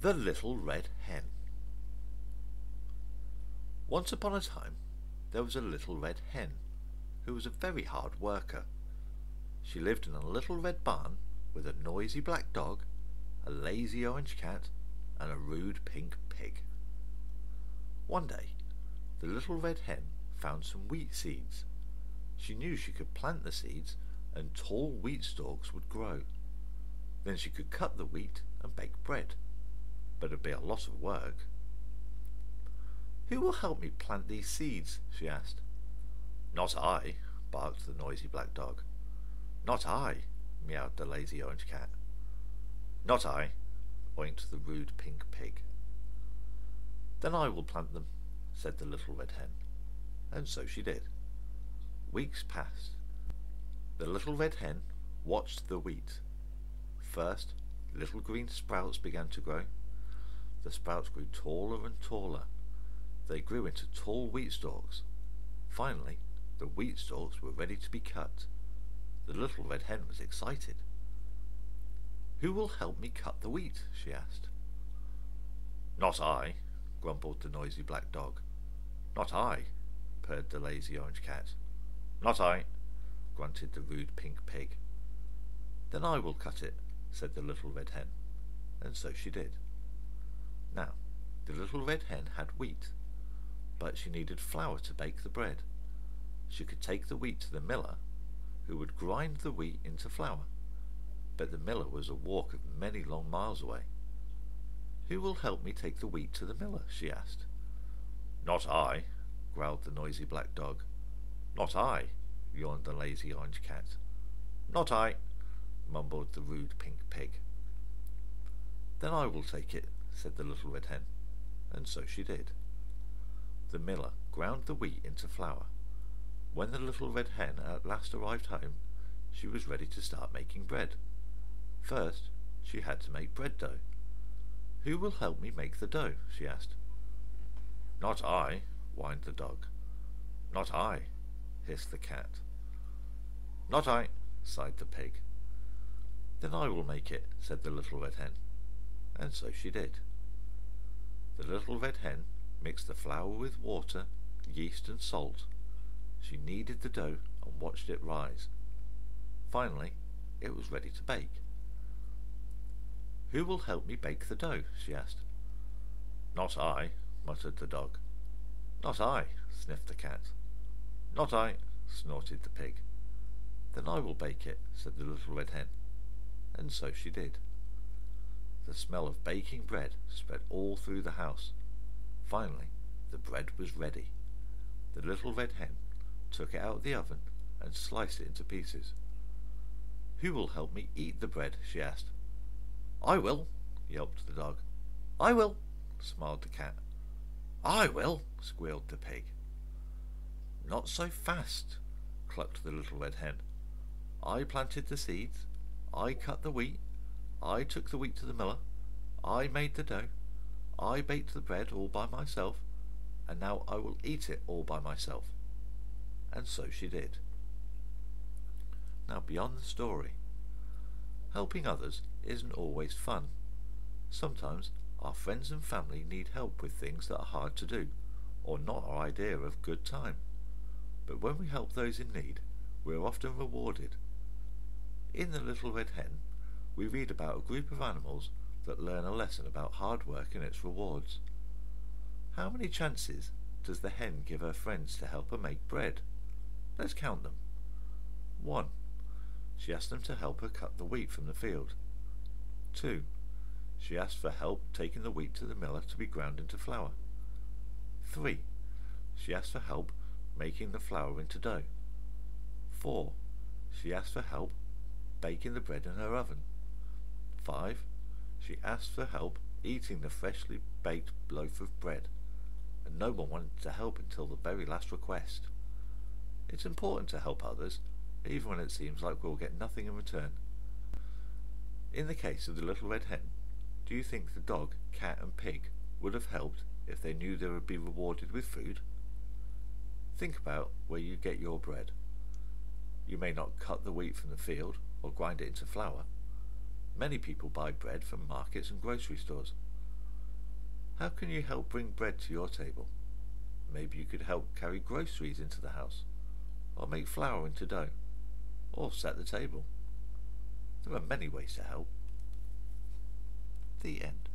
The Little Red Hen. Once upon a time there was a little red hen who was a very hard worker. She lived in a little red barn with a noisy black dog, a lazy orange cat, and a rude pink pig. One day the little red hen found some wheat seeds. She knew she could plant the seeds and tall wheat stalks would grow. Then she could cut the wheat and bake bread. But it'd be a lot of work. "Who will help me plant these seeds?" she asked. "Not I," barked the noisy black dog. "Not I," meowed the lazy orange cat. "Not I," oinked the rude pink pig. "Then I will plant them," said the little red hen. And so she did. Weeks passed. The little red hen watched the wheat. First, little green sprouts began to grow. The sprouts grew taller and taller. They grew into tall wheat stalks. Finally, the wheat stalks were ready to be cut. The little red hen was excited. "Who will help me cut the wheat?" she asked. "Not I," grumbled the noisy black dog. "Not I," purred the lazy orange cat. "Not I," grunted the rude pink pig. "Then I will cut it," said the little red hen. And so she did. Now, the little red hen had wheat, but she needed flour to bake the bread. She could take the wheat to the miller, who would grind the wheat into flour, but the miller was a walk of many long miles away. "Who will help me take the wheat to the miller?" she asked. "Not I," growled the noisy black dog. "Not I," yawned the lazy orange cat. "Not I," mumbled the rude pink pig. "Then I will take it," said the little red hen, and so she did. The miller ground the wheat into flour. When the little red hen at last arrived home, she was ready to start making bread. First, she had to make bread dough. "Who will help me make the dough?" she asked. "Not I," whined the dog. "Not I," hissed the cat. "Not I," sighed the pig. "Then I will make it," said the little red hen, and so she did. The little red hen mixed the flour with water, yeast and salt. She kneaded the dough and watched it rise. Finally, it was ready to bake. "Who will help me bake the dough?" she asked. "Not I," muttered the dog. "Not I," sniffed the cat. "Not I," snorted the pig. "Then I will bake it," said the little red hen, and so she did. The smell of baking bread spread all through the house. Finally, the bread was ready. The little red hen took it out of the oven and sliced it into pieces. "Who will help me eat the bread?" she asked. "I will," yelped the dog. "I will," smiled the cat. "I will," squealed the pig. "Not so fast," clucked the little red hen. "I planted the seeds, I cut the wheat, I took the wheat to the miller, I made the dough, I baked the bread all by myself, and now I will eat it all by myself." And so she did. Now beyond the story. Helping others isn't always fun. Sometimes our friends and family need help with things that are hard to do, or not our idea of good time. But when we help those in need, we are often rewarded. In The Little Red Hen, we read about a group of animals that learn a lesson about hard work and its rewards. How many chances does the hen give her friends to help her make bread? Let's count them. 1. She asked them to help her cut the wheat from the field. 2. She asked for help taking the wheat to the miller to be ground into flour. 3. She asked for help making the flour into dough. 4. She asked for help baking the bread in her oven. 5. She asked for help eating the freshly baked loaf of bread, and no one wanted to help until the very last request. It's important to help others, even when it seems like we'll get nothing in return. In the case of the little red hen, do you think the dog, cat and pig would have helped if they knew they would be rewarded with food? Think about where you get your bread. You may not cut the wheat from the field or grind it into flour. Many people buy bread from markets and grocery stores. How can you help bring bread to your table? Maybe you could help carry groceries into the house, or make flour into dough, or set the table. There are many ways to help. The end.